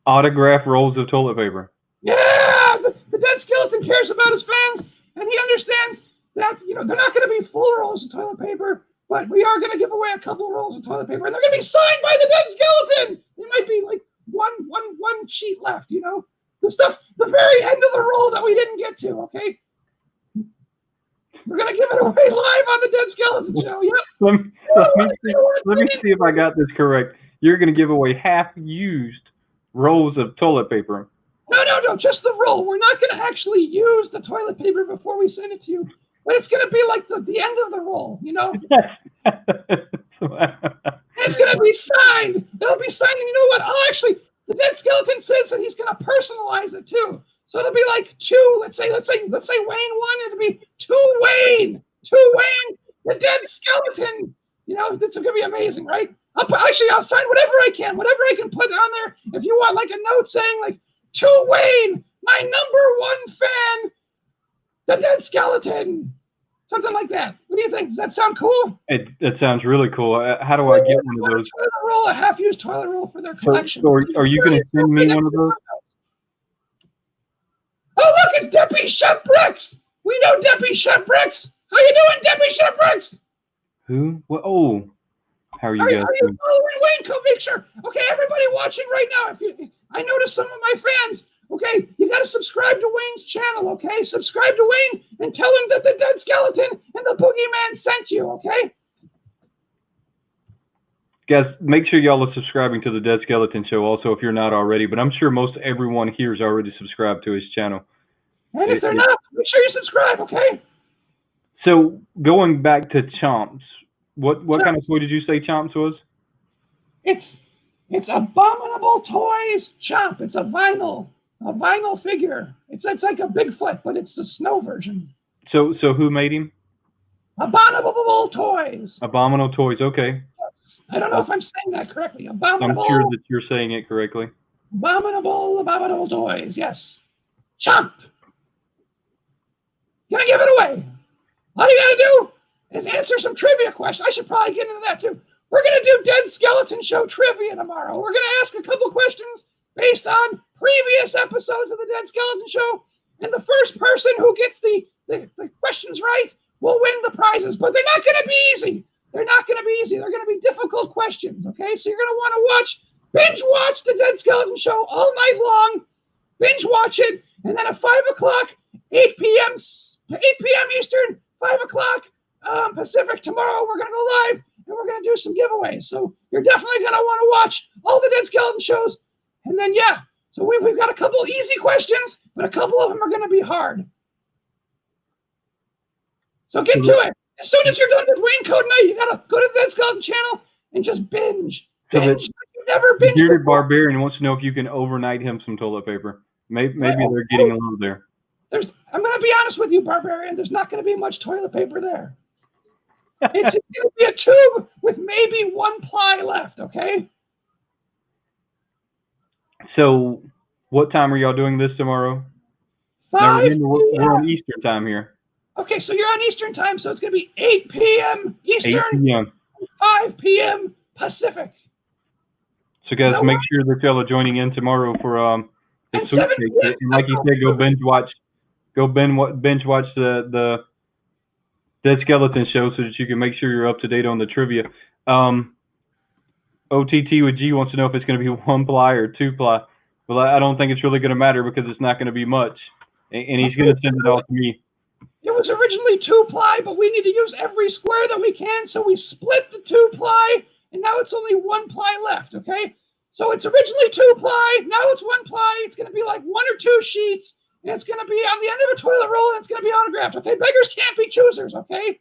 Autographed rolls of toilet paper. Yeah. The Dead Skeleton cares about his fans. And he understands that, they're not going to be full rolls of toilet paper. But we are going to give away a couple rolls of toilet paper, and they're going to be signed by the Dead Skeleton. There might be like one sheet left, the stuff, the very end of the roll that we didn't get to. Okay. We're gonna give it away live on the Dead Skeleton Show. Yep. Let me see if I got this correct. You're going to give away half-used rolls of toilet paper. No, just the roll. We're not going to actually use the toilet paper before we send it to you, but it's going to be like the end of the roll, you know? It's going to be signed. It'll be signed, and you know what? The Dead Skeleton says that he's going to personalize it too. So it'll be like two. Let's say Wayne won. It'll be to Wayne, the Dead Skeleton. You know, it's going to be amazing, right? I'll sign whatever I can put on there. If you want, like a note saying like, to Wayne, my #1 fan, the Dead Skeleton. Something like that. What do you think? Does that sound cool? It sounds really cool. How do I get one of those? A half-used toilet roll for their collection. So are you going to send me one of those? Oh, look, it's Deppy Shep Bricks. We know Deppy Shep Bricks. How you doing, Deppy Shep Bricks? Who? What? Oh, how are you guys doing? Are you following WayneKo? Make sure. Okay, everybody watching right now, I noticed some of my fans. Okay, you got to subscribe to Wayne's channel, okay? Subscribe to Wayne and tell him that the Dead Skeleton and the Boogieman sent you, okay? Guys, make sure y'all are subscribing to the Dead Skeleton Show also if you're not already, but I'm sure most everyone here is already subscribed to his channel. And if they're not, make sure you subscribe, okay? So, going back to Chomps, what kind of toy did you say Chomps was? It's Abominable Toys Chomp. It's a vinyl figure. It's like a Bigfoot, but it's the snow version. So who made him? Abominable Toys. Abominable Toys, okay. Yes. I don't know if I'm saying that correctly. Abominable. I'm sure that you're saying it correctly. Abominable Toys, yes. Chomp. Gonna give it away. All you gotta do is answer some trivia questions. I should probably get into that too. We're gonna do Dead Skeleton Show trivia tomorrow. We're gonna ask a couple questions based on previous episodes of the Dead Skeleton Show, and the first person who gets the questions right will win the prizes. But they're not gonna be easy. They're gonna be difficult questions. Okay, so you're gonna want to binge watch the Dead Skeleton Show all night long. Binge watch it, and then at 5 o'clock, 8 p.m. Eastern, 5 o'clock Pacific tomorrow, we're gonna go live and we're gonna do some giveaways. So you're definitely gonna want to watch all the Dead Skeleton shows. And then so we've got a couple easy questions, but a couple of them are gonna be hard. So get to it. As soon as you're done with WayneKo tonight, you gotta go to the Dead Skeleton channel and just binge. You never binge. Bearded Barbarian wants to know if you can overnight him some toilet paper. Maybe they're getting a little there. I'm going to be honest with you, Barbarian. There's not going to be much toilet paper there. It's going to be a tube with maybe 1 ply left, okay? So, what time are y'all doing this tomorrow? 5 now, we're on Eastern time here. Okay, so you're on Eastern time, so it's going to be 8 p.m. Eastern, 8 p.m. 5 p.m. Pacific. So, guys, make sure that y'all are joining in tomorrow for the sweepstakes. And like you said, go binge watch the Dead Skeleton Show so that you can make sure you're up to date on the trivia. OTT with G wants to know if it's going to be 1 ply or 2 ply. Well, I don't think it's really going to matter because it's not going to be much. And he's going to send it all to me. It was originally 2 ply, but we need to use every square that we can. So we split the 2 ply, and now it's only 1 ply left, okay? So it's originally 2 ply. Now it's 1 ply. It's going to be like 1 or 2 sheets. And it's going to be on the end of a toilet roll, and it's going to be autographed, okay? Beggars can't be choosers, okay?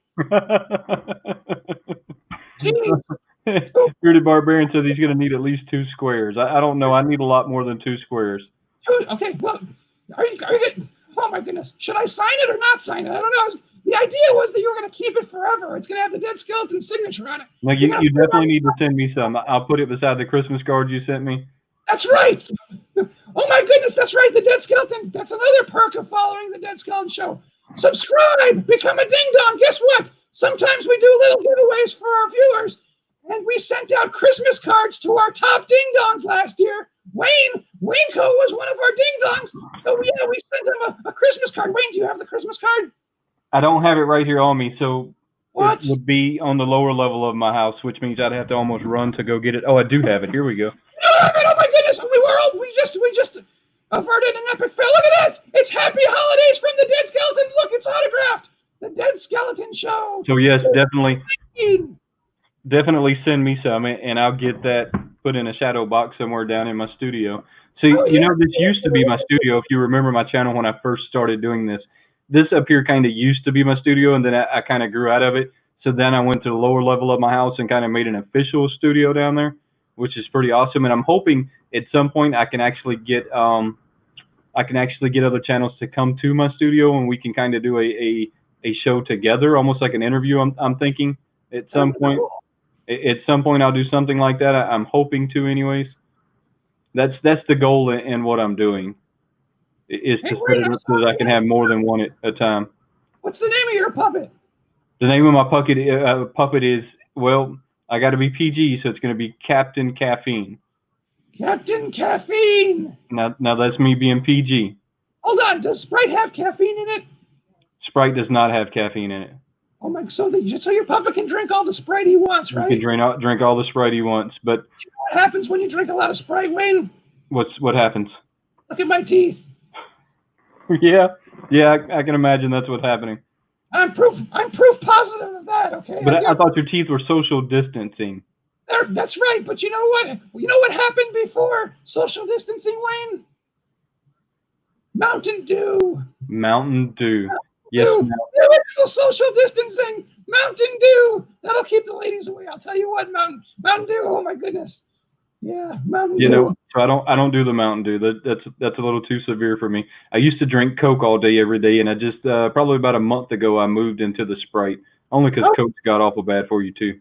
Bearded Barbarian says he's going to need at least 2 squares. I don't know. I need a lot more than 2 squares. Okay, well, are you getting... Oh, my goodness. Should I sign it or not sign it? I don't know. The idea was that you were going to keep it forever. It's going to have the Dead Skeleton signature on it. No, you definitely need to send me some. I'll put it beside the Christmas card you sent me. That's right. Oh, my goodness. That's right. The Dead Skeleton. That's another perk of following the Dead Skeleton Show. Subscribe. Become a ding-dong. Guess what? Sometimes we do little giveaways for our viewers. And we sent out Christmas cards to our top ding-dongs last year. WayneKo was one of our ding-dongs. So, we sent him a Christmas card. Wayne, do you have the Christmas card? I don't have it right here on me, so what? It would be on the lower level of my house, which means I'd have to almost run to go get it. Oh, I do have it. Here we go. Oh my goodness! We just averted an epic fail. Look at that! It's Happy Holidays from the Dead Skeleton. Look, it's autographed. The Dead Skeleton Show. So yes, definitely send me some, and I'll get that put in a shadow box somewhere down in my studio. So this used to be my studio. If you remember my channel when I first started doing this, this up here kind of used to be my studio, and then I kind of grew out of it. So then I went to the lower level of my house and kind of made an official studio down there, which is pretty awesome. And I'm hoping at some point I can actually get other channels to come to my studio, and we can kind of do a show together, almost like an interview. I'm thinking at some point. At some point, I'll do something like that. I'm hoping to, anyways. That's the goal in what I'm doing, is to set it up so that I can have more than one at a time. What's the name of your puppet? The name of my puppet is, well, I got to be PG, so it's going to be Captain Caffeine. Captain Caffeine. Now that's me being PG. Hold on, does Sprite have caffeine in it? Sprite does not have caffeine in it. Oh my! So your puppet can drink all the Sprite he wants, right? He can drink all the Sprite he wants, but you know what happens when you drink a lot of Sprite, Wayne? What happens? Look at my teeth. yeah, I can imagine that's what's happening. I'm proof positive of that. Okay. But I thought your teeth were social distancing. That's right. But you know what? You know what happened before social distancing, Wayne? Mountain Dew. Mountain Dew. Yes. Social distancing. Mountain Dew. That'll keep the ladies away. I'll tell you what, Mountain Dew. Oh my goodness. Yeah, Mountain Dew. You know, so I don't do the Mountain Dew. That's a little too severe for me. I used to drink Coke all day, every day, and I just probably about a month ago I moved into the Sprite, only because Coke's got awful bad for you too.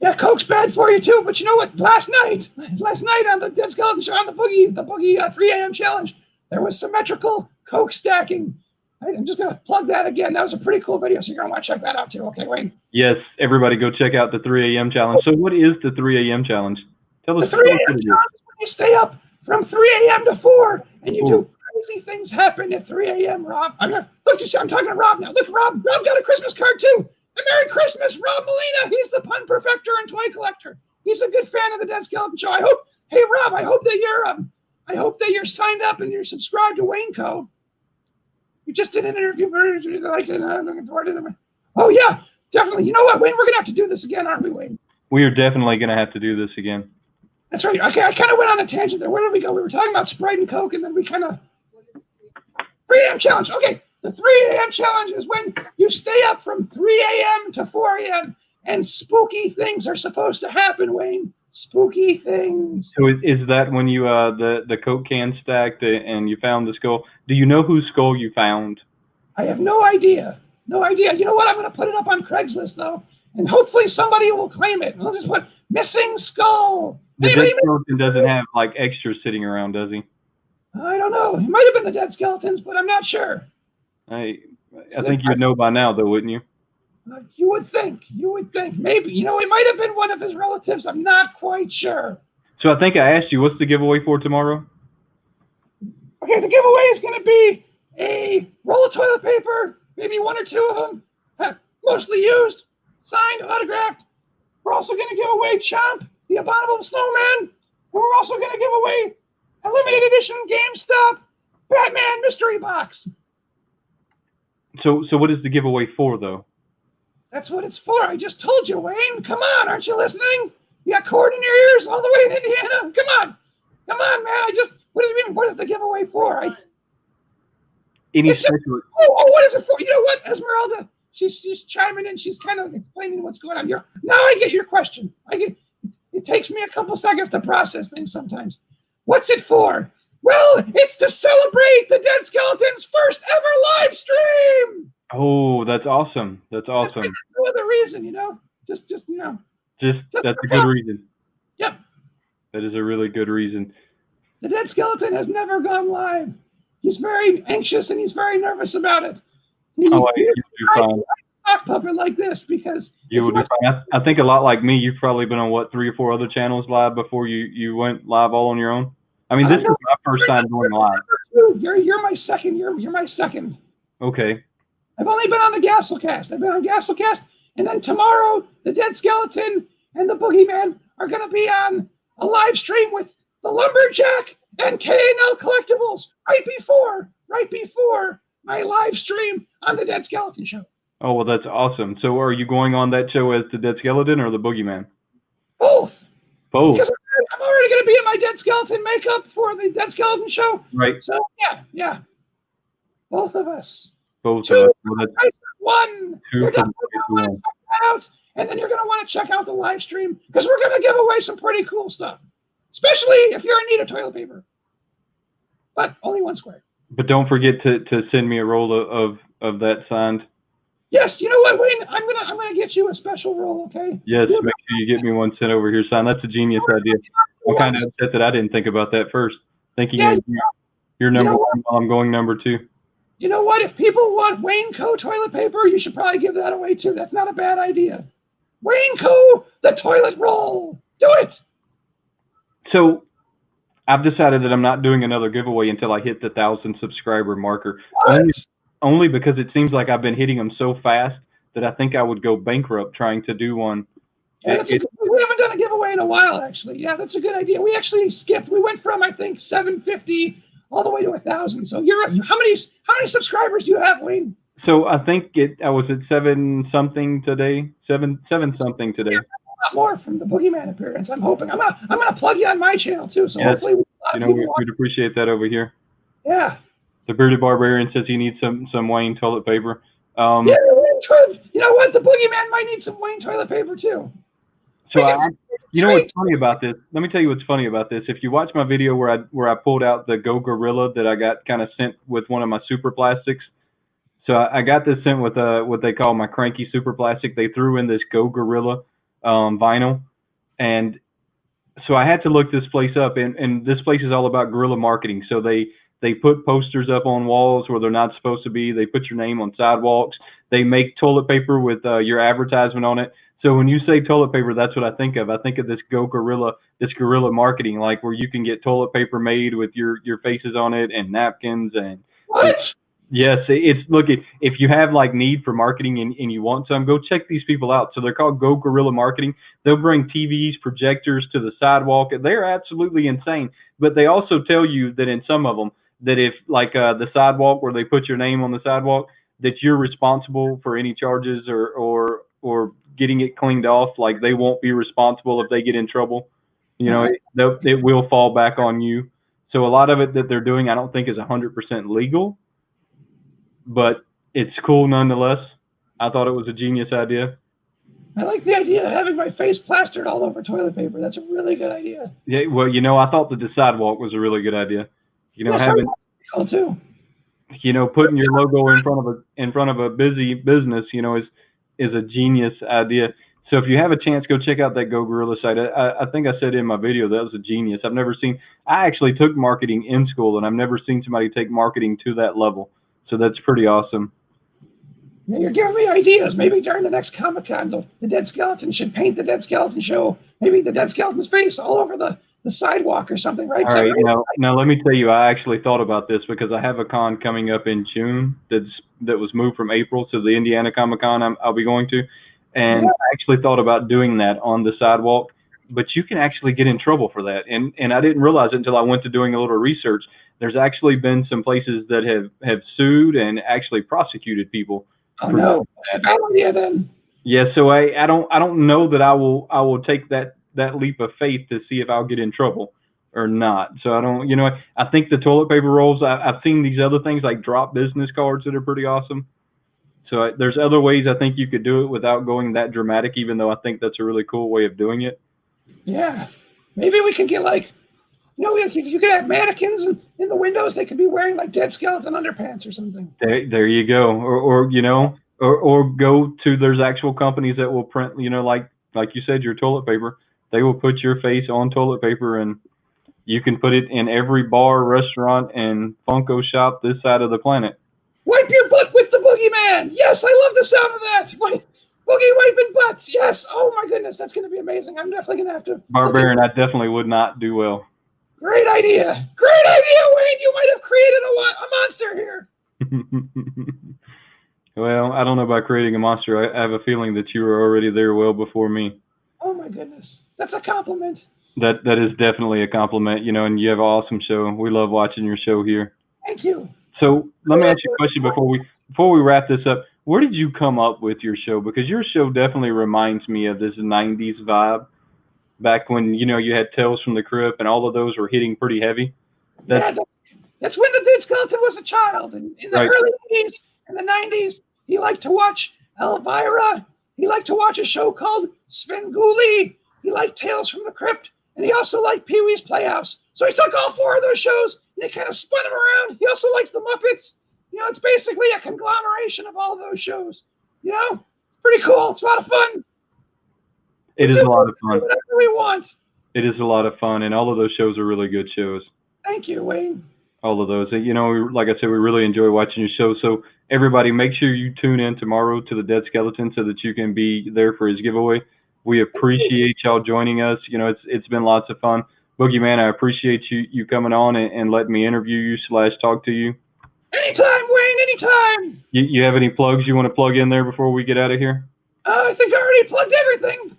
Yeah, Coke's bad for you too. But you know what? Last night on the Dead Skeleton Show, on the Boogie 3 a.m. challenge, there was symmetrical Coke stacking. I'm just going to plug that again. That was a pretty cool video, so you're going to want to check that out too. Okay, Wayne? Yes, everybody go check out the 3 a.m. challenge. So what is the 3 a.m. challenge? Tell us. The 3 a.m. challenge is when you stay up from 3 a.m. to 4, and you do crazy things happen at 3 a.m., Rob. I'm talking to Rob now. Look, Rob got a Christmas card too. And Merry Christmas, Rob Molina. He's the pun perfecter and toy collector. He's a good fan of the Dead Skeleton Show. Hey, Rob, I hope that you're signed up and you're subscribed to WayneKo. You just did an interview. I'm looking forward to it. Oh, yeah, definitely. You know what, Wayne? We're going to have to do this again, aren't we, Wayne? We are definitely going to have to do this again. That's right. Okay, I kind of went on a tangent there. Where did we go? We were talking about Sprite and Coke, and then we kind of... 3 a.m. challenge. Okay, the 3 a.m. challenge is when you stay up from 3 a.m. to 4 a.m., and spooky things are supposed to happen, Wayne. Spooky things. So is that when you the Coke can stacked and you found the skull? Do you know whose skull you found? I have no idea. No idea. You know what? I'm going to put it up on Craigslist though, and hopefully somebody will claim it. Let's just put missing skull. The Dead Skeleton doesn't have like extras sitting around, does he? I don't know. It might have been the Dead Skeletons, but I'm not sure. I think you'd know by now, though, wouldn't you? You would think. Maybe. You know, it might have been one of his relatives. I'm not quite sure. So I think I asked you, what's the giveaway for tomorrow? Okay, the giveaway is going to be a roll of toilet paper, maybe one or two of them, mostly used, signed, autographed. We're also going to give away Chomp, the Abominable Snowman. And we're also going to give away a limited edition GameStop Batman mystery box. So what is the giveaway for, though? That's what it's for. I just told you, Wayne. Come on, aren't you listening? You got cord in your ears all the way in Indiana. Come on, man. What does it mean? What is the giveaway for? Any special? What is it for? You know what, Esmeralda? She's chiming in. She's kind of explaining what's going on. Now I get your question. It takes me a couple seconds to process things sometimes. What's it for? Well, it's to celebrate the Dead Skeleton's first ever live stream. Oh, that's awesome. That's awesome. That's no other reason, you know. Just that's a good reason. Yep. That is a really good reason. The Dead Skeleton has never gone live. He's very anxious and he's very nervous about it. You'd do fine. Sock puppet like this because you would do fine. I think a lot like me. You've probably been on 3 or 4 other channels live before you went live all on your own. I mean, this is my first time going live. You're my second. You're my second. Okay. I've only been on the Gasselcast. I've been on Gasselcast, and then tomorrow the Dead Skeleton and the Boogieman are going to be on a live stream with the Lumberjack and K&L Collectibles right before my live stream on the Dead Skeleton Show. Oh, well, that's awesome. So are you going on that show as the Dead Skeleton or the Boogeyman? Both. Both. Because I'm already going to be in my Dead Skeleton makeup for the Dead Skeleton show. Right. So, yeah. Both of us. Both Two of us. Well, that's one. two You're for definitely going to want to check that out. And then you're going to want to check out the live stream because we're going to give away some pretty cool stuff, especially if you're in need of toilet paper. But only one square. But don't forget to send me a roll of that signed. Yes, you know what, Wayne? I'm gonna get you a special roll, okay? Yes, make sure you get me one sent over here signed. That's a genius idea. I'm kind of upset that I didn't think about that first. Thinking you're number one while I'm going number two. You know what? If people want WayneKo toilet paper, you should probably give that away too. That's not a bad idea. WayneKo, the toilet roll. Do it. So I've decided that I'm not doing another giveaway until I hit the 1,000 subscriber marker. Only because it seems like I've been hitting them so fast that I think I would go bankrupt trying to do one. Yeah, we haven't done a giveaway in a while, actually. Yeah, that's a good idea. We actually skipped. We went from, I think, 750 all the way to 1,000. So how many subscribers do you have, Wayne? So I think I was at 7 something today. 7 something today. Yeah, a lot more from the Boogeyman appearance. I'm hoping. I'm gonna plug you on my channel too. So hopefully, we'd appreciate that over here. Yeah. The Bearded Barbarian says he needs some Wayne toilet paper. Yeah, you know what? The Boogeyman might need some Wayne toilet paper too. So you know what's funny about this? Let me tell you what's funny about this. If you watch my video where I pulled out the Go Gorilla that I got kind of sent with one of my super plastics. So I got this sent with what they call my cranky super plastic. They threw in this Go Gorilla vinyl, and so I had to look this place up. And this place is all about guerrilla marketing. So they put posters up on walls where they're not supposed to be. They put your name on sidewalks. They make toilet paper with your advertisement on it. So when you say toilet paper, that's what I think of. I think of this guerrilla marketing, like where you can get toilet paper made with your faces on it and napkins and what? Yes, look, if you have like need for marketing and you want some, go check these people out. So they're called Go Gorilla Marketing. They'll bring TVs, projectors to the sidewalk. They're absolutely insane. But they also tell you that in some of them, that if like the sidewalk where they put your name on the sidewalk, that you're responsible for any charges or getting it cleaned off. Like they won't be responsible if they get in trouble. You know, it will fall back on you. So a lot of it that they're doing, I don't think is 100% legal, but it's cool nonetheless. I thought it was a genius idea. I like the idea of having my face plastered all over toilet paper. That's a really good idea. Yeah, well, you know, I thought that the sidewalk was a really good idea. You know, having cool too. You know, putting your logo in front of a busy business, you know, is a genius idea. So if you have a chance, go check out that Go Gorilla site. I think I said in my video that was a genius. I actually took marketing in school, and I've never seen somebody take marketing to that level. So that's pretty awesome. Yeah, you're giving me ideas. Maybe during the next Comic-Con, the Dead Skeleton should paint the Dead Skeleton show. Maybe the Dead Skeleton's face all over the sidewalk or something, right? All right. Now let me tell you, I actually thought about this because I have a con coming up in June that was moved from April to the Indiana Comic-Con I'll be going to. And I actually thought about doing that on the sidewalk, but you can actually get in trouble for that. And I didn't realize it until I went to doing a little research. There's actually been some places that have sued and actually prosecuted people. Oh no, bad idea then. Yeah, so I don't know that I will take that leap of faith to see if I'll get in trouble or not. So I think the toilet paper rolls, I've seen these other things like drop business cards that are pretty awesome. So there's other ways I think you could do it without going that dramatic, even though I think that's a really cool way of doing it. Yeah. Maybe we can get like, if you could have mannequins in the windows, they could be wearing like Dead Skeleton underpants or something. There you go. Or go to, there's actual companies that will print, like you said, your toilet paper. They will put your face on toilet paper and you can put it in every bar, restaurant, and Funko shop this side of the planet. Wipe your butt with the Boogeyman. Yes, I love the sound of that. Boogie wiping butts. Yes. Oh my goodness, that's going to be amazing. I'm definitely going to have to. Barbarian, I definitely would not do well. Great idea. Great idea, Wayne. You might have created a monster here. Well, I don't know about creating a monster. I have a feeling that you were already there well before me. Oh my goodness. That's a compliment. That is definitely a compliment, and you have an awesome show. We love watching your show here. Thank you. So let me ask you a question before we wrap this up. where did you come up with your show? Because your show definitely reminds me of this '90s vibe. Back when you had Tales from the Crypt and all of those were hitting pretty heavy. Yeah, that's when the Dead Skeleton was a child. And in the Right. early 80s and the 90s, he liked to watch Elvira. He liked to watch a show called Svengoolie. He liked Tales from the Crypt. And he also liked Pee-wee's Playhouse. So he took all four of those shows and he kind of spun them around. He also likes the Muppets. It's basically a conglomeration of all those shows. Pretty cool. It's a lot of fun. It is a lot of fun. Whatever we want. It is a lot of fun, and all of those shows are really good shows. Thank you, Wayne. All of those. Like I said, we really enjoy watching your show. So everybody, make sure you tune in tomorrow to the Dead Skeleton so that you can be there for his giveaway. We appreciate y'all joining us. It's been lots of fun. Boogieman, I appreciate you coming on and letting me interview you / talk to you. Anytime, Wayne, anytime. You have any plugs you want to plug in there before we get out of here? I think I already plugged everything,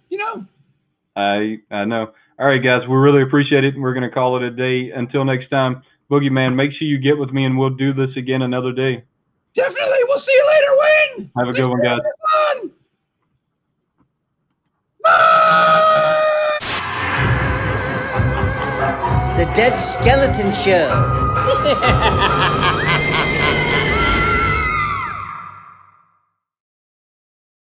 I know. All right, guys, we really appreciate it, and we're going to call it a day. Until next time, Boogieman, make sure you get with me, and we'll do this again another day. Definitely. We'll see you later, Wayne. Have a good one, guys. Fun. Bye. The Dead Skeleton Show.